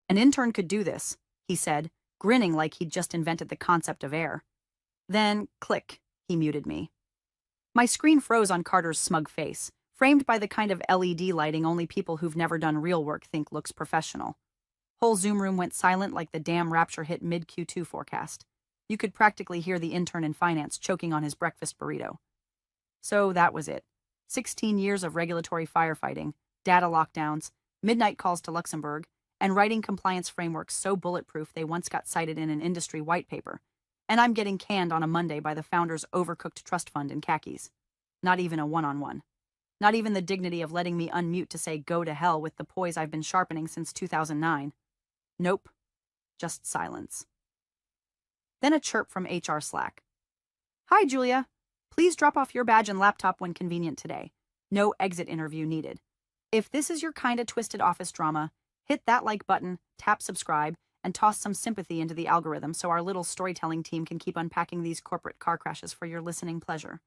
An intern could do this, he said, grinning like he'd just invented the concept of air. Then, click, he muted me. My screen froze on Carter's smug face, framed by the kind of LED lighting only people who've never done real work think looks professional. Whole Zoom room went silent like the damn rapture hit mid-Q2 forecast. You could practically hear the intern in finance choking on his breakfast burrito. So that was it. 16 years of regulatory firefighting, data lockdowns, midnight calls to Luxembourg, and writing compliance frameworks so bulletproof they once got cited in an industry white paper. And I'm getting canned on a Monday by the founder's overcooked trust fund in khakis. Not even a one-on-one. Not even the dignity of letting me unmute to say go to hell with the poise I've been sharpening since 2009. Nope. Just silence. Then a chirp from HR Slack. Hi, Julia. Please drop off your badge and laptop when convenient today. No exit interview needed. If this is your kind of twisted office drama, hit that like button, tap subscribe, and toss some sympathy into the algorithm so our little storytelling team can keep unpacking these corporate car crashes for your listening pleasure.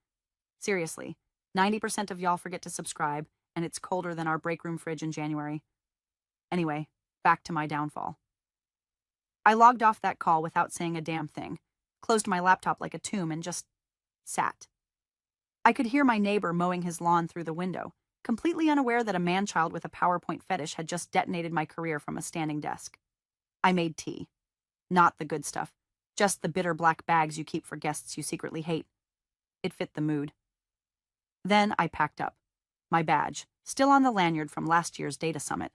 Seriously, 90% of y'all forget to subscribe, and it's colder than our break room fridge in January. Anyway, back to my downfall. I logged off that call without saying a damn thing, closed my laptop like a tomb, and just sat. I could hear my neighbor mowing his lawn through the window, completely unaware that a man-child with a PowerPoint fetish had just detonated my career from a standing desk. I made tea. Not the good stuff, just the bitter black bags you keep for guests you secretly hate. It fit the mood. Then I packed up. My badge, still on the lanyard from last year's data summit.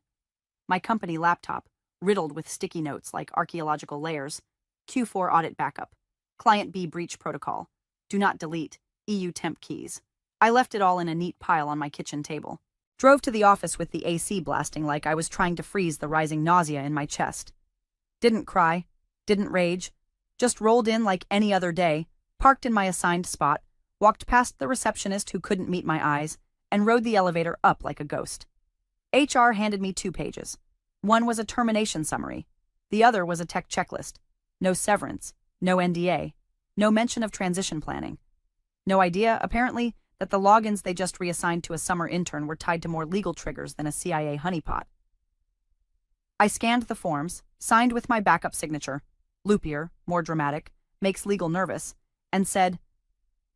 My company laptop, riddled with sticky notes like archaeological layers, Q4 audit backup, Client B breach protocol, do not delete, EU temp keys. I left it all in a neat pile on my kitchen table. Drove to the office with the AC blasting like I was trying to freeze the rising nausea in my chest. Didn't cry, didn't rage, just rolled in like any other day, parked in my assigned spot, walked past the receptionist who couldn't meet my eyes, and rode the elevator up like a ghost. HR handed me 2 pages. One was a termination summary. The other was a tech checklist. No severance, no NDA, no mention of transition planning. No idea, apparently, that the logins they just reassigned to a summer intern were tied to more legal triggers than a CIA honeypot. I scanned the forms, signed with my backup signature, loopier, more dramatic, makes legal nervous, and said,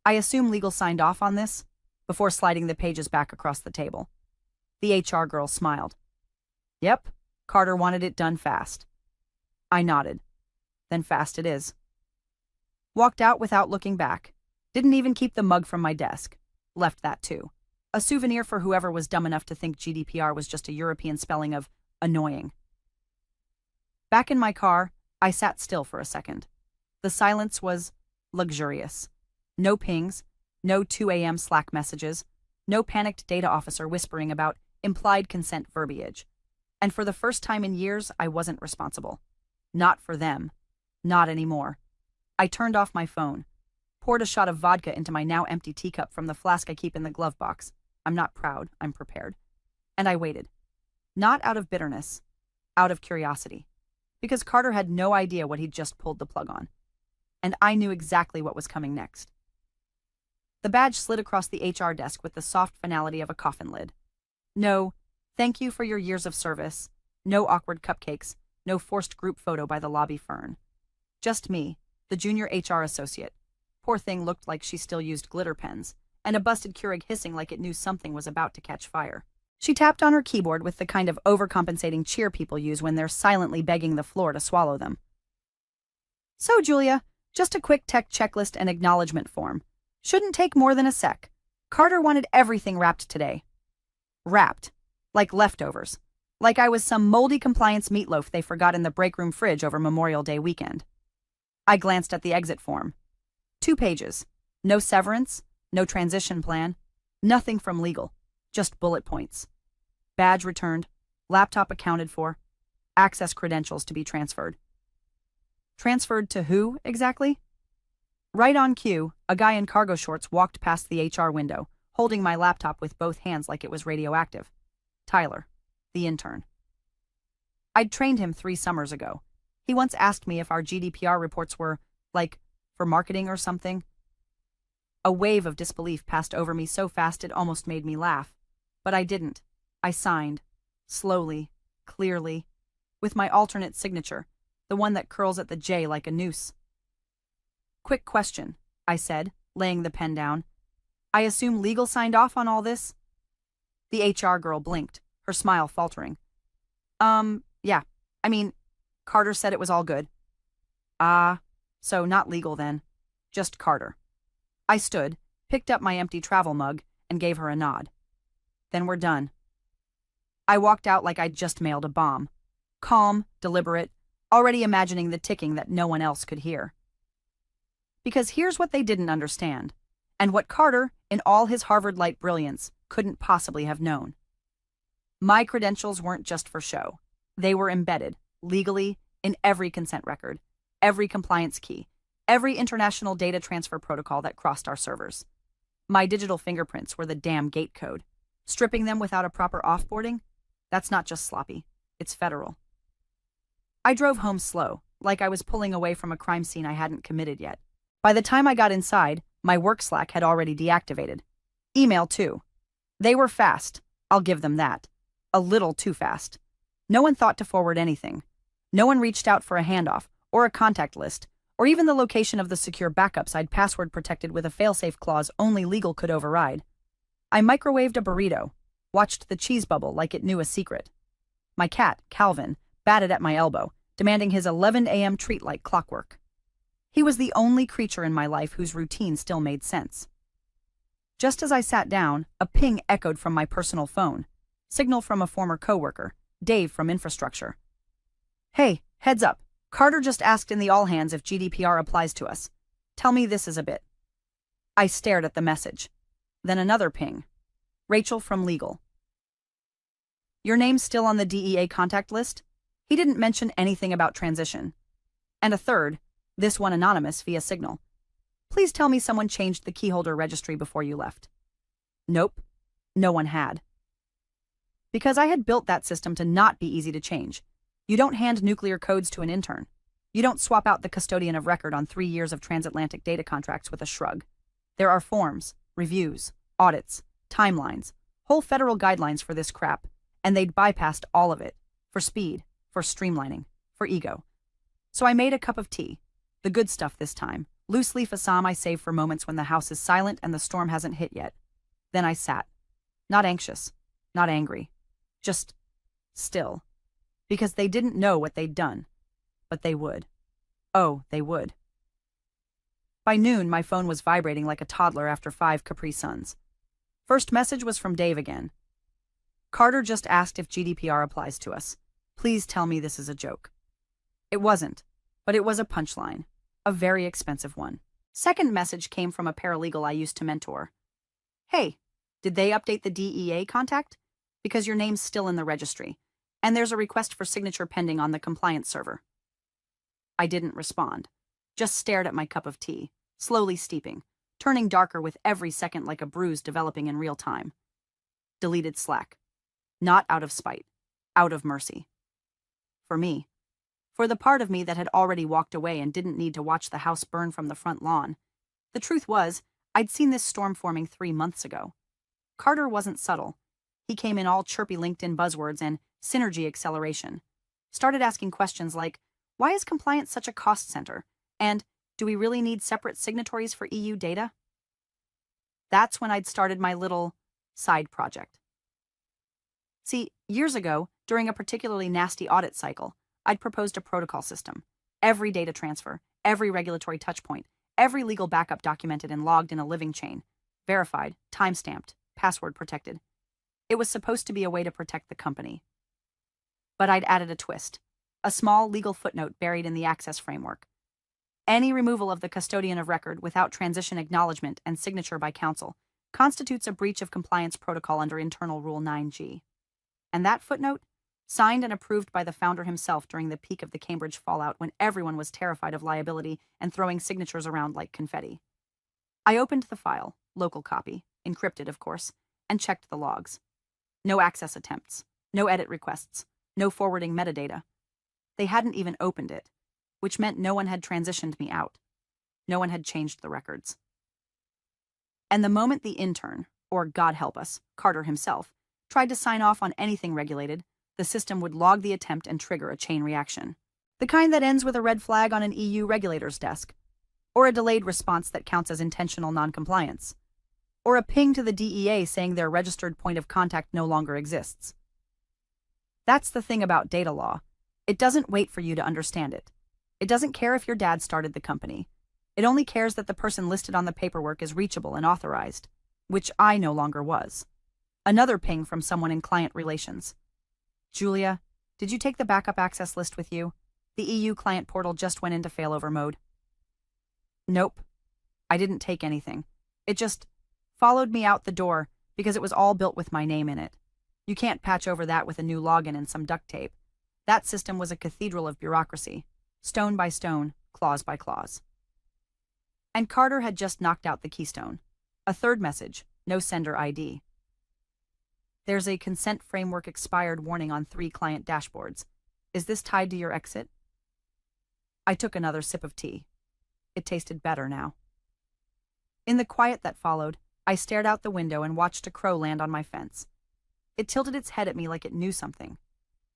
I assume legal signed off on this, before sliding the pages back across the table. The HR girl smiled. Yep, Carter wanted it done fast. I nodded. Then fast it is. Walked out without looking back. Didn't even keep the mug from my desk. Left that too. A souvenir for whoever was dumb enough to think GDPR was just a European spelling of annoying. Back in my car, I sat still for a second. The silence was luxurious. No pings, no 2 a.m. Slack messages, no panicked data officer whispering about implied consent verbiage. And for the first time in years, I wasn't responsible. Not for them. Not anymore. I turned off my phone, poured a shot of vodka into my now empty teacup from the flask I keep in the glove box. I'm not proud, I'm prepared. And I waited. Not out of bitterness, out of curiosity. Because Carter had no idea what he'd just pulled the plug on. And I knew exactly what was coming next. The badge slid across the HR desk with the soft finality of a coffin lid. No, thank you for your years of service. No awkward cupcakes. No forced group photo by the lobby fern. Just me, the junior HR associate. Poor thing looked like she still used glitter pens, and a busted Keurig hissing like it knew something was about to catch fire. She tapped on her keyboard with the kind of overcompensating cheer people use when they're silently begging the floor to swallow them. So, Julia, just a quick tech checklist and acknowledgement form. Shouldn't take more than a sec. Carter wanted everything wrapped today. Wrapped. Like leftovers. Like I was some moldy compliance meatloaf they forgot in the break room fridge over Memorial Day weekend. I glanced at the exit form. 2 pages. No severance, no transition plan, nothing from legal, just bullet points. Badge returned, laptop accounted for, access credentials to be transferred. Transferred to who, exactly? Right on cue, a guy in cargo shorts walked past the HR window, holding my laptop with both hands like it was radioactive. Tyler, the intern. I'd trained him 3 summers ago. He once asked me if our GDPR reports were, like, for marketing or something. A wave of disbelief passed over me so fast it almost made me laugh. But I didn't. I signed. Slowly, clearly. with my alternate signature, the one that curls at the J like a noose. Quick question, I said, laying the pen down. I assume legal signed off on all this? The HR girl blinked, her smile faltering. Yeah. I mean, Carter said it was all good. So not legal then. Just Carter. I stood, picked up my empty travel mug, and gave her a nod. Then we're done. I walked out like I'd just mailed a bomb. Calm, deliberate, already imagining the ticking that no one else could hear. Because here's what they didn't understand, and what Carter, in all his Harvard-like brilliance, couldn't possibly have known. My credentials weren't just for show. They were embedded, legally, in every consent record, every compliance key, every international data transfer protocol that crossed our servers. My digital fingerprints were the damn gate code. Stripping them without a proper offboarding? That's not just sloppy. It's federal. I drove home slow, like I was pulling away from a crime scene I hadn't committed yet. By the time I got inside, my work Slack had already deactivated. Email, too. They were fast, I'll give them that. A little too fast. No one thought to forward anything. No one reached out for a handoff, or a contact list, or even the location of the secure backups I'd password protected with a failsafe clause only legal could override. I microwaved a burrito, watched the cheese bubble like it knew a secret. My cat, Calvin, batted at my elbow, demanding his 11 a.m. treat like clockwork. He was the only creature in my life whose routine still made sense. Just as I sat down, a ping echoed from my personal phone. Signal from a former coworker, Dave from infrastructure. Hey, heads up. Carter just asked in the all hands if GDPR applies to us. Tell me this is a bit. I stared at the message. Then another ping. Rachel from legal. Your name's still on the DEA contact list? He didn't mention anything about transition. And a third, this one anonymous via Signal. Please tell me someone changed the keyholder registry before you left. Nope, no one had. Because I had built that system to not be easy to change. You don't hand nuclear codes to an intern. You don't swap out the custodian of record on 3 years of transatlantic data contracts with a shrug. There are forms, reviews, audits, timelines, whole federal guidelines for this crap, and they'd bypassed all of it. For speed, for streamlining, for ego. So I made a cup of tea. The good stuff this time. Loose leaf Assam I save for moments when the house is silent and the storm hasn't hit yet. Then I sat. Not anxious, not angry. Just still. Because they didn't know what they'd done. But they would. Oh, they would. By noon, my phone was vibrating like a toddler after 5 Capri Suns. First message was from Dave again. Carter just asked if GDPR applies to us. Please tell me this is a joke. It wasn't, but it was a punchline. A very expensive one. Second message came from a paralegal I used to mentor. Hey, did they update the DEA contact? Because your name's still in the registry, and there's a request for signature pending on the compliance server. I didn't respond, just stared at my cup of tea, slowly steeping, turning darker with every second like a bruise developing in real time. Deleted Slack. Not out of spite, out of mercy. For me. For the part of me that had already walked away and didn't need to watch the house burn from the front lawn. The truth was, I'd seen this storm forming 3 months ago. Carter wasn't subtle. He came in all chirpy LinkedIn buzzwords and synergy acceleration. Started asking questions like, why is compliance such a cost center? And do we really need separate signatories for EU data? That's when I'd started my little side project. See, years ago, during a particularly nasty audit cycle, I'd proposed a protocol system. Every data transfer, every regulatory touchpoint, every legal backup documented and logged in a living chain. Verified, time-stamped, password protected. It was supposed to be a way to protect the company. But I'd added a twist. A small legal footnote buried in the access framework. Any removal of the custodian of record without transition acknowledgement and signature by counsel constitutes a breach of compliance protocol under Internal Rule 9G. And that footnote? Signed and approved by the founder himself during the peak of the Cambridge fallout when everyone was terrified of liability and throwing signatures around like confetti. I opened the file, local copy, encrypted of course, and checked the logs. No access attempts, no edit requests, no forwarding metadata. They hadn't even opened it, which meant no one had transitioned me out. No one had changed the records. And the moment the intern, or God help us, Carter himself, tried to sign off on anything regulated, the system would log the attempt and trigger a chain reaction. The kind that ends with a red flag on an EU regulator's desk, or a delayed response that counts as intentional noncompliance, or a ping to the DEA saying their registered point of contact no longer exists. That's the thing about data law. It doesn't wait for you to understand it. It doesn't care if your dad started the company. It only cares that the person listed on the paperwork is reachable and authorized, which I no longer was. Another ping from someone in client relations. Julia, did you take the backup access list with you? The EU client portal just went into failover mode. Nope. I didn't take anything. It just followed me out the door because it was all built with my name in it. You can't patch over that with a new login and some duct tape. That system was a cathedral of bureaucracy, stone by stone, clause by clause. And Carter had just knocked out the keystone. A third message, no sender ID. There's a consent framework expired warning on 3 client dashboards. Is this tied to your exit? I took another sip of tea. It tasted better now. In the quiet that followed, I stared out the window and watched a crow land on my fence. It tilted its head at me like it knew something.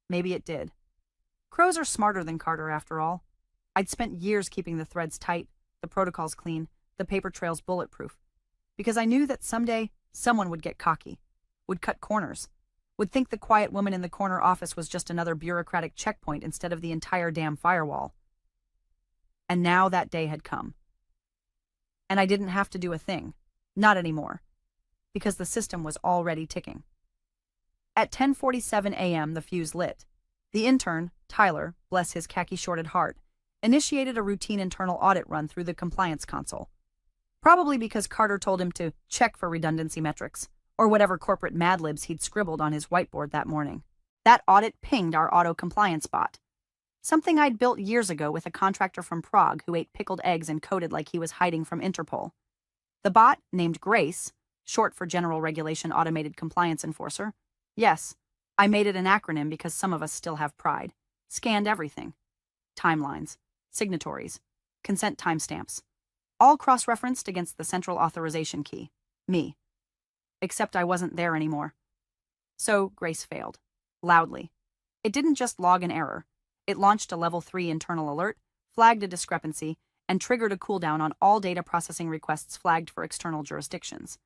Maybe it did. Crows are smarter than Carter, after all. I'd spent years keeping the threads tight, the protocols clean, the paper trails bulletproof, because I knew that someday someone would get cocky, would cut corners, would think the quiet woman in the corner office was just another bureaucratic checkpoint instead of the entire damn firewall. And now that day had come. And I didn't have to do a thing. Not anymore. Because the system was already ticking. At 10:47 a.m., the fuse lit. The intern, Tyler, bless his khaki-shorted heart, initiated a routine internal audit run through the compliance console. Probably because Carter told him to check for redundancy metrics, or whatever corporate Mad Libs he'd scribbled on his whiteboard that morning. That audit pinged our auto-compliance bot. Something I'd built years ago with a contractor from Prague who ate pickled eggs and coded like he was hiding from Interpol. The bot, named Grace, short for General Regulation Automated Compliance Enforcer, yes, I made it an acronym because some of us still have pride, scanned everything. Timelines, signatories, consent timestamps, all cross-referenced against the central authorization key, me. Except I wasn't there anymore. So Grace failed, loudly. It didn't just log an error. It launched a level 3 internal alert, flagged a discrepancy, and triggered a cooldown on all data processing requests flagged for external jurisdictions,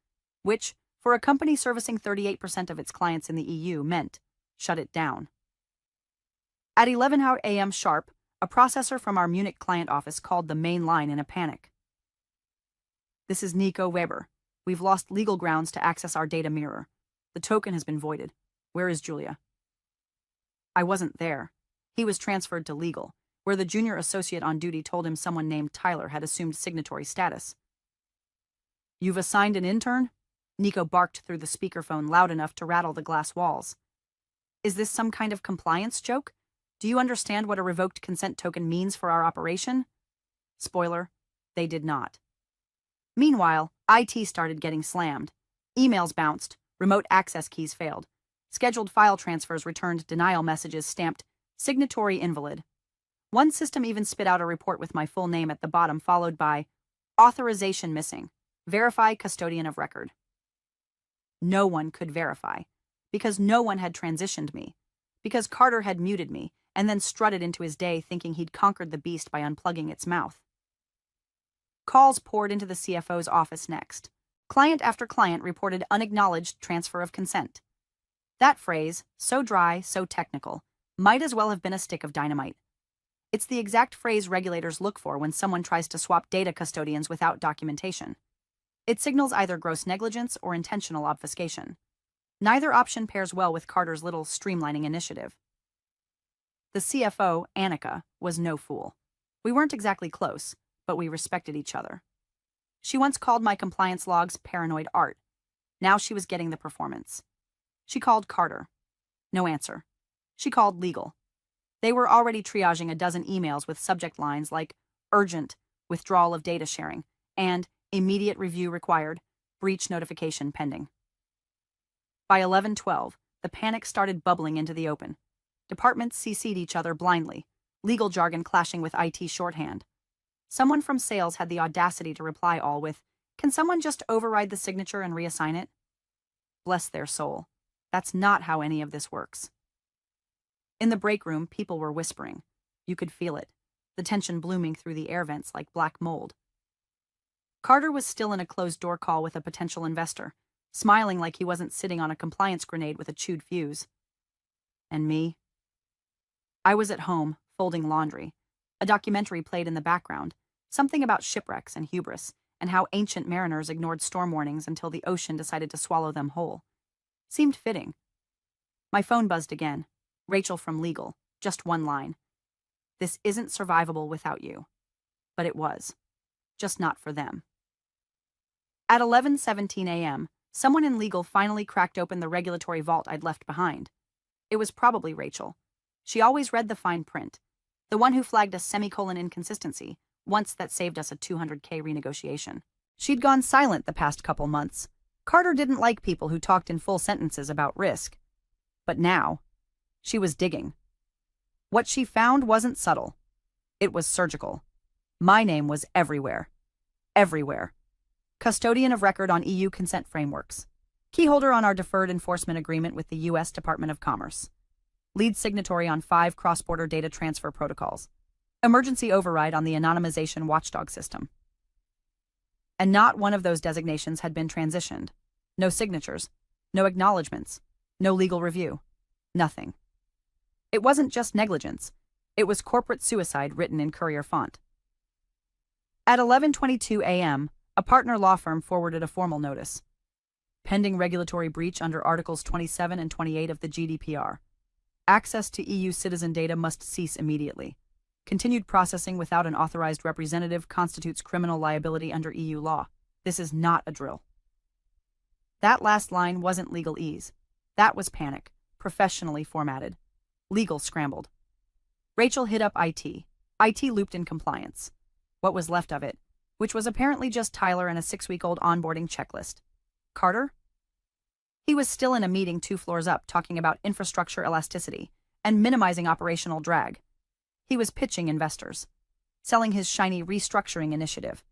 which, for a company servicing 38% of its clients in the EU, meant shut it down. At 11 a.m. sharp, a processor from our Munich client office called the main line in a panic. This is Nico Weber. We've lost legal grounds to access our data mirror. The token has been voided. Where is Julia? I wasn't there. He was transferred to legal, where the junior associate on duty told him someone named Tyler had assumed signatory status. You've assigned an intern? Nico barked through the speakerphone loud enough to rattle the glass walls. Is this some kind of compliance joke? Do you understand what a revoked consent token means for our operation? Spoiler, they did not. Meanwhile, IT started getting slammed. Emails bounced, remote access keys failed. Scheduled file transfers returned denial messages stamped signatory invalid. One system even spit out a report with my full name at the bottom, followed by authorization missing. Verify custodian of record. No one could verify, because no one had transitioned me, because Carter had muted me and then strutted into his day thinking he'd conquered the beast by unplugging its mouth. Calls poured into the CFO's office next. Client after client reported unacknowledged transfer of consent. That phrase, so dry, so technical, might as well have been a stick of dynamite. It's the exact phrase regulators look for when someone tries to swap data custodians without documentation. It signals either gross negligence or intentional obfuscation. Neither option pairs well with Carter's little streamlining initiative. The CFO, Annika, was no fool. We weren't exactly close, but we respected each other. She once called my compliance logs paranoid art. Now she was getting the performance. She called Carter. No answer. She called legal. They were already triaging a dozen emails with subject lines like urgent, withdrawal of data sharing, and immediate review required, breach notification pending. By 11:12, the panic started bubbling into the open. Departments CC'd each other blindly, legal jargon clashing with IT shorthand. Someone from sales had the audacity to reply all with, "Can someone just override the signature and reassign it?" Bless their soul. That's not how any of this works. In the break room, people were whispering. You could feel it, the tension blooming through the air vents like black mold. Carter was still in a closed-door call with a potential investor, smiling like he wasn't sitting on a compliance grenade with a chewed fuse. And me? I was at home, folding laundry. A documentary played in the background, something about shipwrecks and hubris, and how ancient mariners ignored storm warnings until the ocean decided to swallow them whole. Seemed fitting. My phone buzzed again. Rachel from legal. Just one line. This isn't survivable without you. But it was. Just not for them. At 11:17 a.m., someone in legal finally cracked open the regulatory vault I'd left behind. It was probably Rachel. She always read the fine print. The one who flagged a semicolon inconsistency, once that saved us a $200K renegotiation. She'd gone silent the past couple months. Carter didn't like people who talked in full sentences about risk. But now, she was digging. What she found wasn't subtle. It was surgical. My name was everywhere. Everywhere. Custodian of record on EU consent frameworks. Keyholder on our deferred enforcement agreement with the U.S. Department of Commerce. Lead signatory on 5 cross-border data transfer protocols. Emergency override on the anonymization watchdog system. And not one of those designations had been transitioned. No signatures. No acknowledgements. No legal review. Nothing. It wasn't just negligence. It was corporate suicide written in courier font. At 11:22 a.m., a partner law firm forwarded a formal notice. Pending regulatory breach under Articles 27 and 28 of the GDPR. Access to EU citizen data must cease immediately. Continued processing without an authorized representative constitutes criminal liability under EU law. This is not a drill. That last line wasn't legalese. That was panic, professionally formatted. Legal scrambled. Rachel hit up IT. IT looped in compliance. What was left of it, which was apparently just Tyler and a 6-week-old onboarding checklist. Carter? He was still in a meeting 2 floors up talking about infrastructure elasticity and minimizing operational drag. He was pitching investors, selling his shiny restructuring initiative,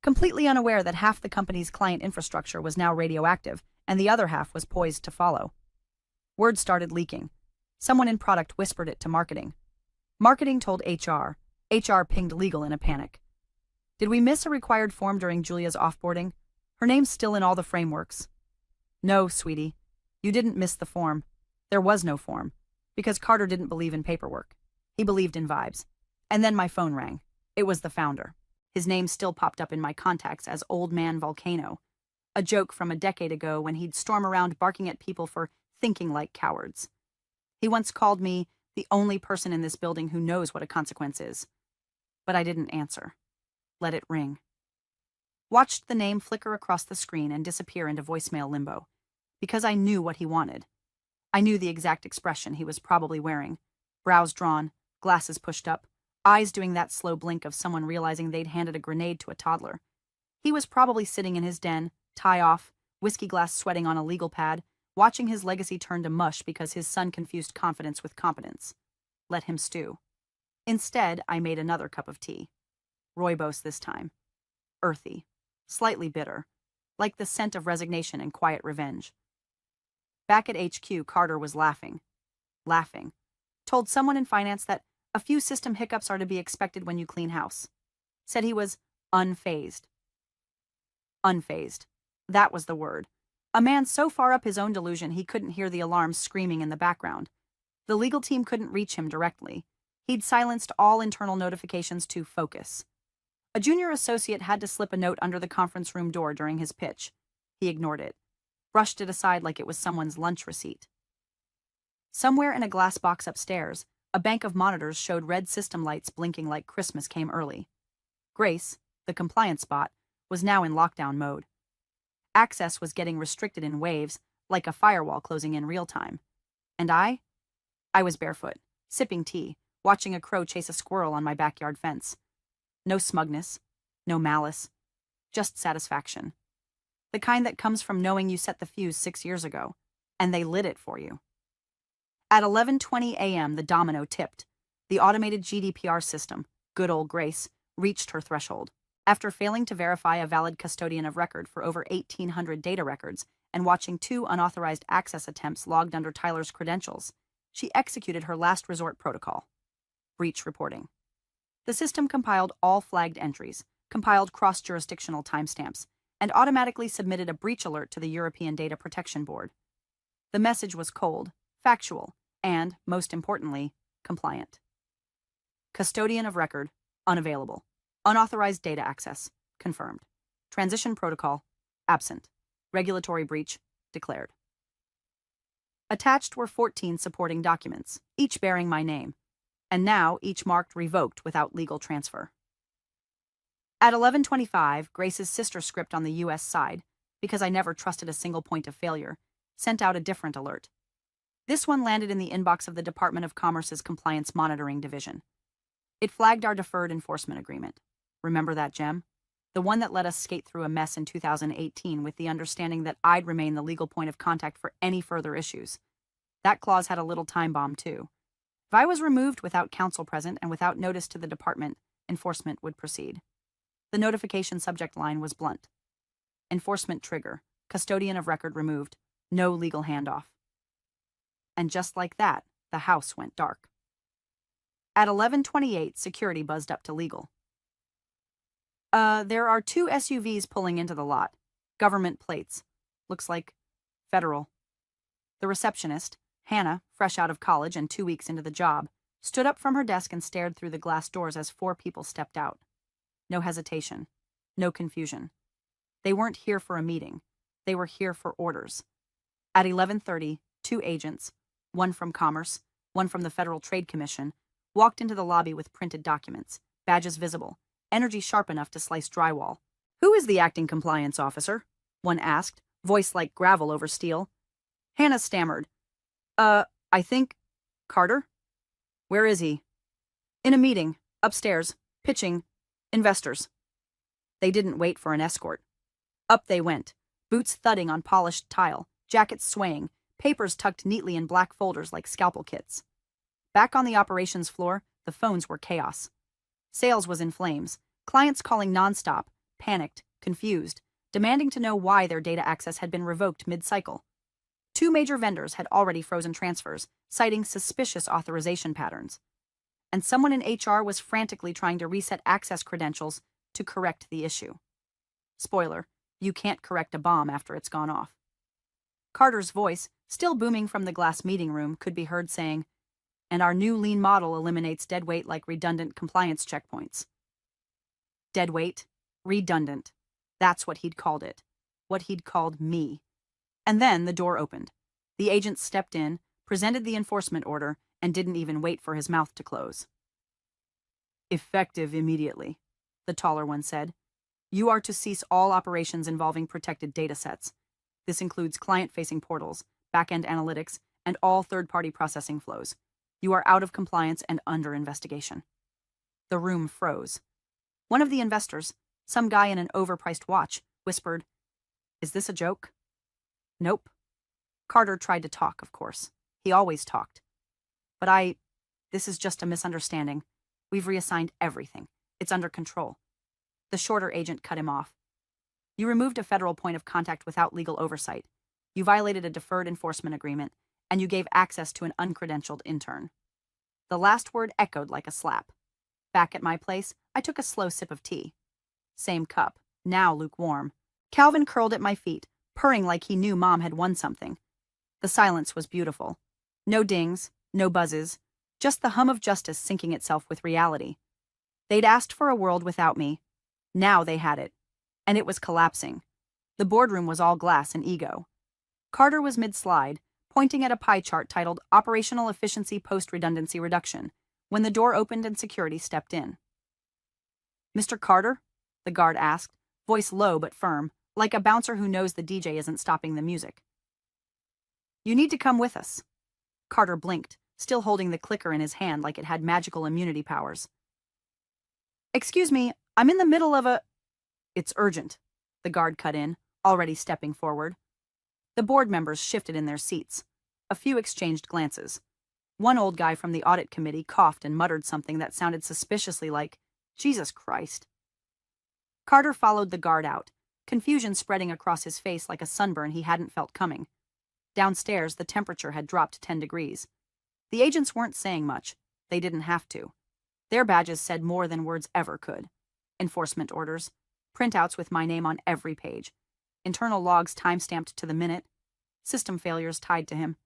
completely unaware that half the company's client infrastructure was now radioactive and the other half was poised to follow. Word started leaking. Someone in product whispered it to marketing. Marketing told HR. HR pinged legal in a panic. Did we miss a required form during Julia's offboarding? Her name's still in all the frameworks. No, sweetie. You didn't miss the form. There was no form. Because Carter didn't believe in paperwork. He believed in vibes. And then my phone rang. It was the founder. His name still popped up in my contacts as Old Man Volcano. A joke from a decade ago when he'd storm around barking at people for thinking like cowards. He once called me the only person in this building who knows what a consequence is. But I didn't answer. Let it ring. Watched the name flicker across the screen and disappear into voicemail limbo. Because I knew what he wanted. I knew the exact expression he was probably wearing. Brows drawn, glasses pushed up, eyes doing that slow blink of someone realizing they'd handed a grenade to a toddler. He was probably sitting in his den, tie off, whiskey glass sweating on a legal pad, watching his legacy turn to mush because his son confused confidence with competence. Let him stew. Instead, I made another cup of tea. Rooibos this time. Earthy. Slightly bitter. Like the scent of resignation and quiet revenge. Back at HQ, Carter was laughing. Laughing. Told someone in finance that a few system hiccups are to be expected when you clean house. Said he was unfazed. Unfazed. That was the word. A man so far up his own delusion he couldn't hear the alarms screaming in the background. The legal team couldn't reach him directly. He'd silenced all internal notifications to focus. A junior associate had to slip a note under the conference room door during his pitch. He ignored it. Brushed it aside like it was someone's lunch receipt. Somewhere in a glass box upstairs, a bank of monitors showed red system lights blinking like Christmas came early. Grace, the compliance bot, was now in lockdown mode. Access was getting restricted in waves, like a firewall closing in real time. And I was barefoot, sipping tea, watching a crow chase a squirrel on my backyard fence. No smugness, no malice, just satisfaction. The kind that comes from knowing you set the fuse 6 years ago, and they lit it for you. At 11:20 a.m., the domino tipped. The automated GDPR system, good old Grace, reached her threshold. After failing to verify a valid custodian of record for over 1,800 data records and watching 2 unauthorized access attempts logged under Tyler's credentials, She executed her last resort protocol. Breach reporting. The system compiled all flagged entries, compiled cross-jurisdictional timestamps, and automatically submitted a breach alert to the European Data Protection Board. The message was cold, factual, and, most importantly, compliant. Custodian of record, unavailable. Unauthorized data access, confirmed. Transition protocol, absent. Regulatory breach, declared. Attached were 14 supporting documents, each bearing my name, and now each marked revoked without legal transfer. At 11:25, Grace's sister script on the U.S. side, because I never trusted a single point of failure, sent out a different alert. This one landed in the inbox of the Department of Commerce's Compliance Monitoring Division. It flagged our deferred enforcement agreement. Remember that gem? The one that let us skate through a mess in 2018 with the understanding that I'd remain the legal point of contact for any further issues. That clause had a little time bomb, too. If I was removed without counsel present and without notice to the department, enforcement would proceed. The notification subject line was blunt. Enforcement trigger, custodian of record removed, no legal handoff. And just like that, the house went dark. At 11:28, security buzzed up to legal. There are 2 SUVs pulling into the lot. Government plates. Looks like federal. The receptionist, Hannah, fresh out of college and 2 weeks into the job, stood up from her desk and stared through the glass doors as 4 people stepped out. No hesitation. No confusion. They weren't here for a meeting. They were here for orders. At 11:30, 2 agents, one from Commerce, one from the Federal Trade Commission, walked into the lobby with printed documents, badges visible, energy sharp enough to slice drywall. "Who is the acting compliance officer?" one asked, voice like gravel over steel. Hannah stammered. I think... Carter? Where is he? In a meeting, upstairs, pitching, investors. They didn't wait for an escort. Up they went, boots thudding on polished tile, jackets swaying, papers tucked neatly in black folders like scalpel kits. Back on the operations floor, the phones were chaos. Sales was in flames, clients calling nonstop, panicked, confused, demanding to know why their data access had been revoked mid-cycle. 2 major vendors had already frozen transfers, citing suspicious authorization patterns. And someone in HR was frantically trying to reset access credentials to correct the issue. Spoiler, you can't correct a bomb after it's gone off. Carter's voice, still booming from the glass meeting room, could be heard saying, "And our new lean model eliminates deadweight like redundant compliance checkpoints." Deadweight, redundant. That's what he'd called it. What he'd called me. And then the door opened. The agent stepped in, presented the enforcement order, and didn't even wait for his mouth to close. "Effective immediately," the taller one said. "You are to cease all operations involving protected datasets. This includes client-facing portals, back-end analytics, and all third-party processing flows. You are out of compliance and under investigation." The room froze. One of the investors, some guy in an overpriced watch, whispered, "Is this a joke?" "Nope." Carter tried to talk, of course. He always talked. "But this is just a misunderstanding. We've reassigned everything. It's under control." The shorter agent cut him off. "You removed a federal point of contact without legal oversight. You violated a deferred enforcement agreement, and you gave access to an uncredentialed intern." The last word echoed like a slap. Back at my place, I took a slow sip of tea. Same cup, now lukewarm. Calvin curled at my feet, purring like he knew Mom had won something. The silence was beautiful. No dings, no buzzes, just the hum of justice syncing itself with reality. They'd asked for a world without me. Now they had it. And it was collapsing. The boardroom was all glass and ego. Carter was mid-slide, pointing at a pie chart titled Operational Efficiency Post-Redundancy Reduction, when the door opened and security stepped in. "Mr. Carter?" the guard asked, voice low but firm, like a bouncer who knows the DJ isn't stopping the music. "You need to come with us." Carter blinked, still holding the clicker in his hand like it had magical immunity powers. "Excuse me, I'm in the middle of a—" "It's urgent," the guard cut in, already stepping forward. The board members shifted in their seats. A few exchanged glances. One old guy from the audit committee coughed and muttered something that sounded suspiciously like, "Jesus Christ." Carter followed the guard out, confusion spreading across his face like a sunburn he hadn't felt coming. Downstairs, the temperature had dropped 10 degrees. The agents weren't saying much. They didn't have to. Their badges said more than words ever could. Enforcement orders, printouts with my name on every page, internal logs time-stamped to the minute, system failures tied to him.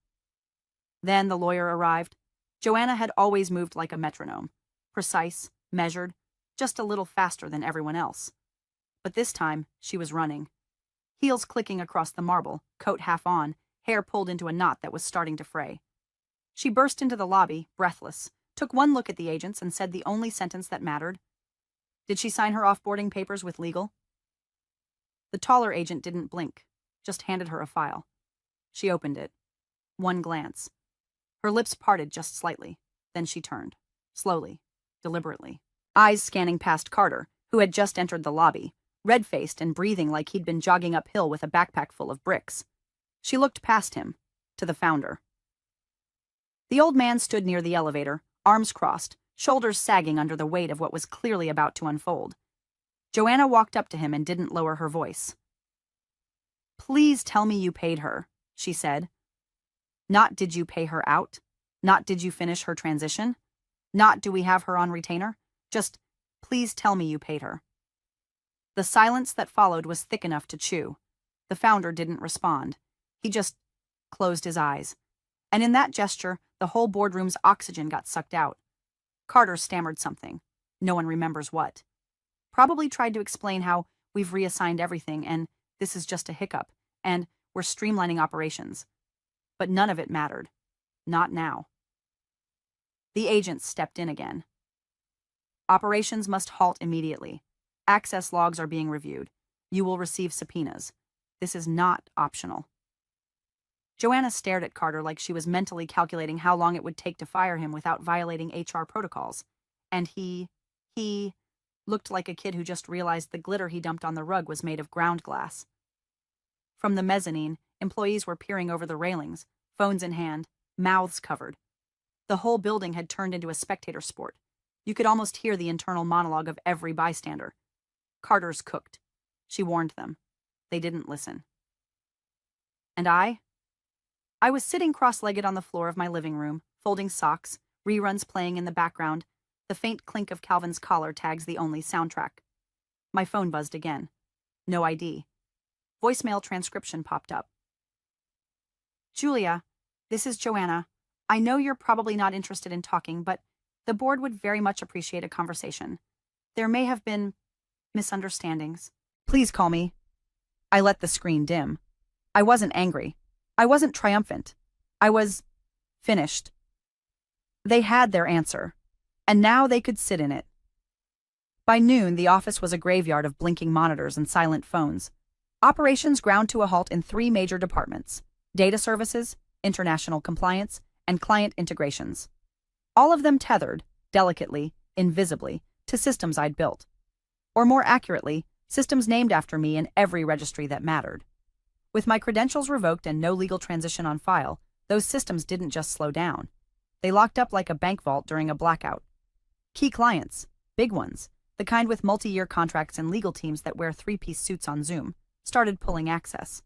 Then the lawyer arrived. Joanna had always moved like a metronome, precise, measured, just a little faster than everyone else. But this time, she was running. Heels clicking across the marble, coat half on, hair pulled into a knot that was starting to fray. She burst into the lobby, breathless, took one look at the agents and said the only sentence that mattered. Did she sign her off-boarding papers with legal? The taller agent didn't blink, just handed her a file. She opened it. One glance. Her lips parted just slightly. Then she turned, slowly, deliberately, eyes scanning past Carter, who had just entered the lobby, red-faced and breathing like he'd been jogging uphill with a backpack full of bricks. She looked past him, to the founder. The old man stood near the elevator, arms crossed, shoulders sagging under the weight of what was clearly about to unfold. Joanna walked up to him and didn't lower her voice. "Please tell me you paid her," she said. "Not did you pay her out? Not did you finish her transition? Not do we have her on retainer? Just, please tell me you paid her." The silence that followed was thick enough to chew. The founder didn't respond. He just closed his eyes. And in that gesture, the whole boardroom's oxygen got sucked out. Carter stammered something. No one remembers what. Probably tried to explain how we've reassigned everything and this is just a hiccup and we're streamlining operations. But none of it mattered. Not now. The agents stepped in again. "Operations must halt immediately. Access logs are being reviewed. You will receive subpoenas. This is not optional." Joanna stared at Carter like she was mentally calculating how long it would take to fire him without violating HR protocols. And he looked like a kid who just realized the glitter he dumped on the rug was made of ground glass. From the mezzanine, employees were peering over the railings, phones in hand, mouths covered. The whole building had turned into a spectator sport. You could almost hear the internal monologue of every bystander. Carter's cooked. She warned them. They didn't listen. And I was sitting cross-legged on the floor of my living room, folding socks, reruns playing in the background, the faint clink of Calvin's collar tags the only soundtrack. My phone buzzed again. No ID. Voicemail transcription popped up. "Julia, this is Joanna. I know you're probably not interested in talking, but the board would very much appreciate a conversation. There may have been misunderstandings. Please call me." I let the screen dim. I wasn't angry. I wasn't triumphant. I was finished. They had their answer, and now they could sit in it. By noon, the office was a graveyard of blinking monitors and silent phones. Operations ground to a halt in 3 major departments: data services, international compliance, and client integrations. All of them tethered, delicately, invisibly, to systems I'd built. Or more accurately, systems named after me in every registry that mattered. With my credentials revoked and no legal transition on file, those systems didn't just slow down. They locked up like a bank vault during a blackout. Key clients, big ones, the kind with multi-year contracts and legal teams that wear 3-piece suits on Zoom, started pulling access.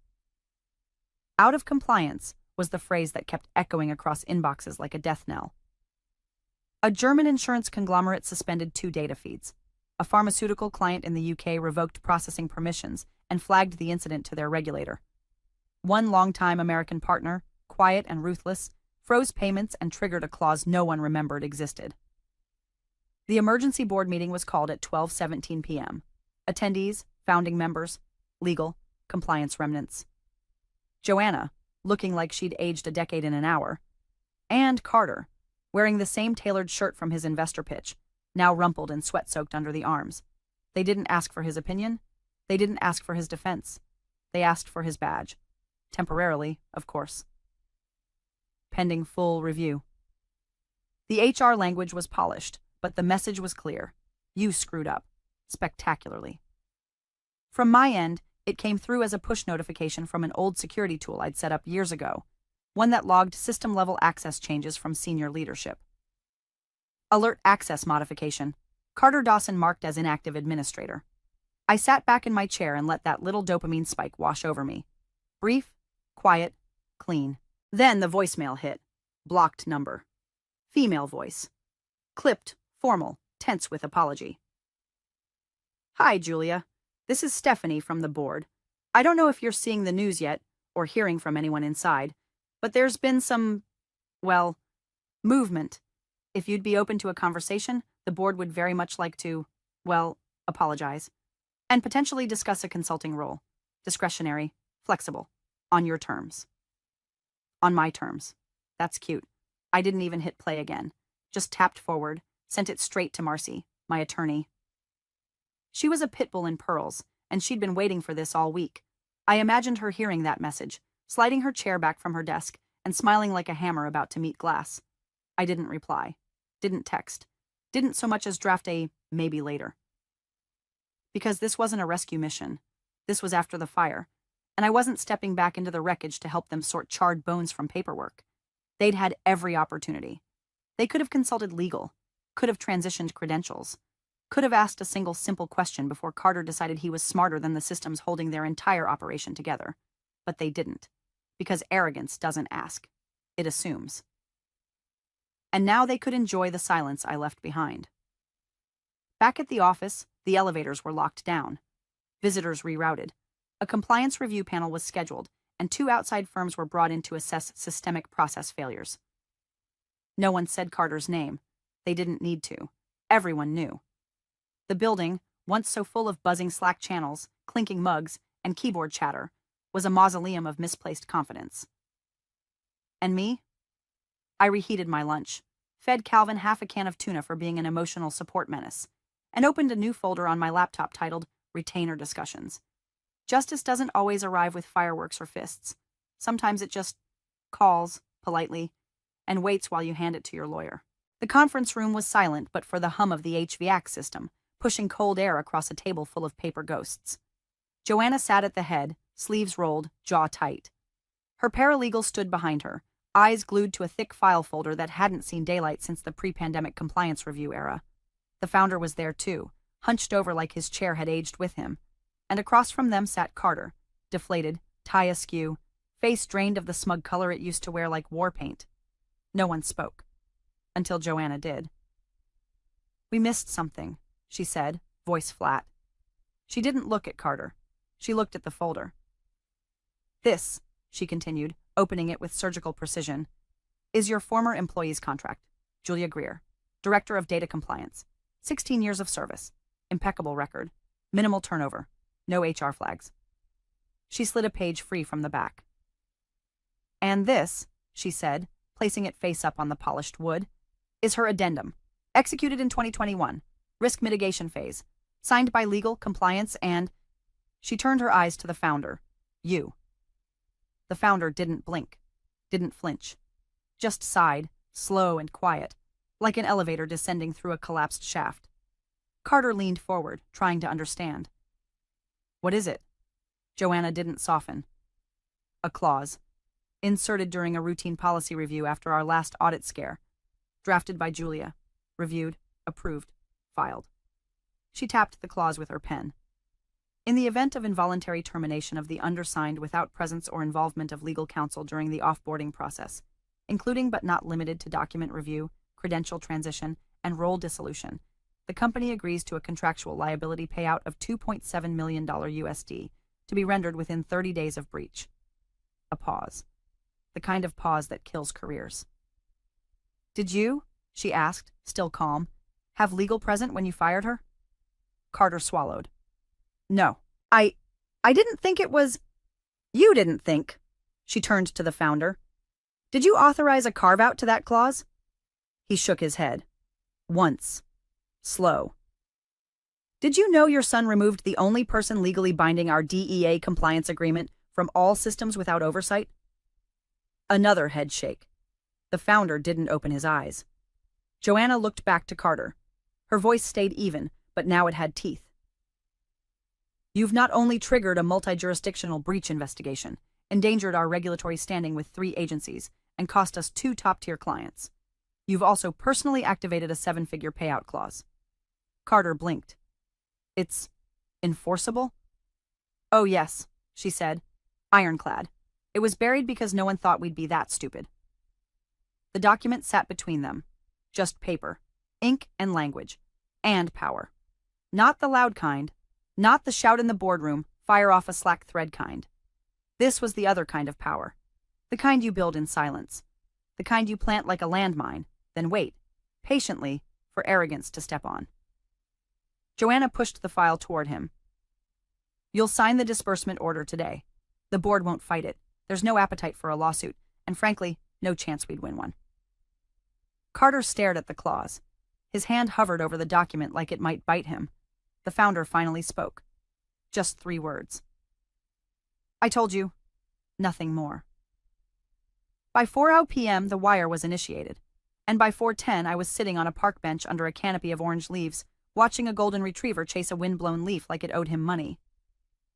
"Out of compliance" was the phrase that kept echoing across inboxes like a death knell. A German insurance conglomerate suspended 2 data feeds. A pharmaceutical client in the UK revoked processing permissions and flagged the incident to their regulator. One longtime American partner, quiet and ruthless, froze payments and triggered a clause no one remembered existed. The emergency board meeting was called at 12:17 p.m. Attendees, founding members, legal, compliance remnants. Joanna, looking like she'd aged a decade in an hour, and Carter, wearing the same tailored shirt from his investor pitch, now rumpled and sweat-soaked under the arms. They didn't ask for his opinion. They didn't ask for his defense. They asked for his badge. Temporarily, of course. Pending full review. The HR language was polished, but the message was clear. You screwed up. Spectacularly. From my end, it came through as a push notification from an old security tool I'd set up years ago, one that logged system-level access changes from senior leadership. Alert access modification. Carter Dawson marked as inactive administrator. I sat back in my chair and let that little dopamine spike wash over me. Brief, quiet, clean. Then the voicemail hit. Blocked number. Female voice. Clipped, formal, tense with apology. Hi, Julia. This is Stephanie from the board. I don't know if you're seeing the news yet, or hearing from anyone inside, but there's been some, well, movement. If you'd be open to a conversation, the board would very much like to, well, apologize, and potentially discuss a consulting role. Discretionary, flexible, on your terms. On my terms. That's cute. I didn't even hit play again. Just tapped forward, sent it straight to Marcy, my attorney. She was a pit bull in pearls, and she'd been waiting for this all week. I imagined her hearing that message, sliding her chair back from her desk, and smiling like a hammer about to meet glass. I didn't reply. Didn't text. Didn't so much as draft a maybe later. Because this wasn't a rescue mission. This was after the fire, and I wasn't stepping back into the wreckage to help them sort charred bones from paperwork. They'd had every opportunity. They could have consulted legal, could have transitioned credentials, could have asked a single simple question before Carter decided he was smarter than the systems holding their entire operation together. But they didn't, because arrogance doesn't ask. It assumes. And now they could enjoy the silence I left behind. Back at the office, the elevators were locked down. Visitors rerouted. A compliance review panel was scheduled, and 2 outside firms were brought in to assess systemic process failures. No one said Carter's name. They didn't need to. Everyone knew. The building, once so full of buzzing Slack channels, clinking mugs, and keyboard chatter, was a mausoleum of misplaced confidence. And me? I reheated my lunch, fed Calvin half a can of tuna for being an emotional support menace, and opened a new folder on my laptop titled Retainer Discussions. Justice doesn't always arrive with fireworks or fists. Sometimes it just calls, politely, and waits while you hand it to your lawyer. The conference room was silent but for the hum of the HVAC system, pushing cold air across a table full of paper ghosts. Joanna sat at the head, sleeves rolled, jaw tight. Her paralegal stood behind her, eyes glued to a thick file folder that hadn't seen daylight since the pre-pandemic compliance review era. The founder was there too, hunched over like his chair had aged with him, and across from them sat Carter, deflated, tie askew, face drained of the smug color it used to wear like war paint. No one spoke. Until Joanna did. "We missed something," she said, voice flat. She didn't look at Carter. She looked at the folder. "This," she continued, opening it with surgical precision, "is your former employee's contract. Julia Greer, Director of Data Compliance. 16 years of service. Impeccable record. Minimal turnover. No HR flags." She slid a page free from the back. "And this," she said, placing it face up on the polished wood, "is her addendum. Executed in 2021. Risk mitigation phase. Signed by legal, compliance, and..." She turned her eyes to the founder. "You." The founder didn't blink, didn't flinch. Just sighed, slow and quiet, like an elevator descending through a collapsed shaft. Carter leaned forward, trying to understand. "What is it?" Joanna didn't soften. "A clause. Inserted during a routine policy review after our last audit scare. Drafted by Julia. Reviewed, approved, filed." She tapped the clause with her pen. "In the event of involuntary termination of the undersigned without presence or involvement of legal counsel during the offboarding process, including but not limited to document review, credential transition, and role dissolution, the company agrees to a contractual liability payout of $2.7 million USD to be rendered within 30 days of breach." A pause. The kind of pause that kills careers. "Did you," she asked, still calm, "have legal present when you fired her?" Carter swallowed. "No. I didn't think it was..." "You didn't think." She turned to the founder. "Did you authorize a carve-out to that clause?" He shook his head. "Once. Slow." "Did you know your son removed the only person legally binding our DEA compliance agreement from all systems without oversight?" Another head shake. The founder didn't open his eyes. Joanna looked back to Carter. Her voice stayed even, but now it had teeth. "You've not only triggered a multi-jurisdictional breach investigation, endangered our regulatory standing with 3 agencies, and cost us 2 top-tier clients. You've also personally activated a 7-figure payout clause." Carter blinked. "It's enforceable?" "Oh yes," she said. "Ironclad. It was buried because no one thought we'd be that stupid." The document sat between them, Just paper, ink and language, and power. Not the loud kind, not the shout in the boardroom, fire off a slack thread kind. This was the other kind of power. The kind you build in silence. The kind you plant like a landmine, then wait, patiently, for arrogance to step on. Joanna pushed the file toward him. You'll sign the disbursement order today. The board won't fight it. There's no appetite for a lawsuit, and frankly, no chance we'd win one. Carter stared at the clause. His hand hovered over the document like it might bite him. The founder finally spoke. Just 3 words. I told you. Nothing more. By 4 p.m., the wire was initiated, and by 4:10 I was sitting on a park bench under a canopy of orange leaves, watching a golden retriever chase a wind-blown leaf like it owed him money.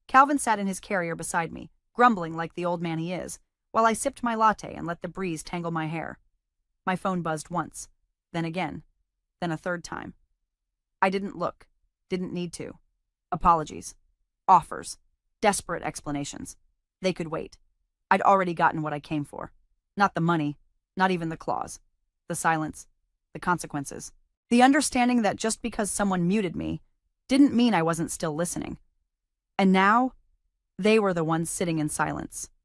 Calvin sat in his carrier beside me, grumbling like the old man he is, while I sipped my latte and let the breeze tangle my hair. My phone buzzed once, then again, then a 3rd time. I didn't look, didn't need to. Apologies. Offers. Desperate explanations. They could wait. I'd already gotten what I came for. Not the money, not even the clause. The silence, the consequences. The understanding that just because someone muted me didn't mean I wasn't still listening. And now, they were the ones sitting in silence.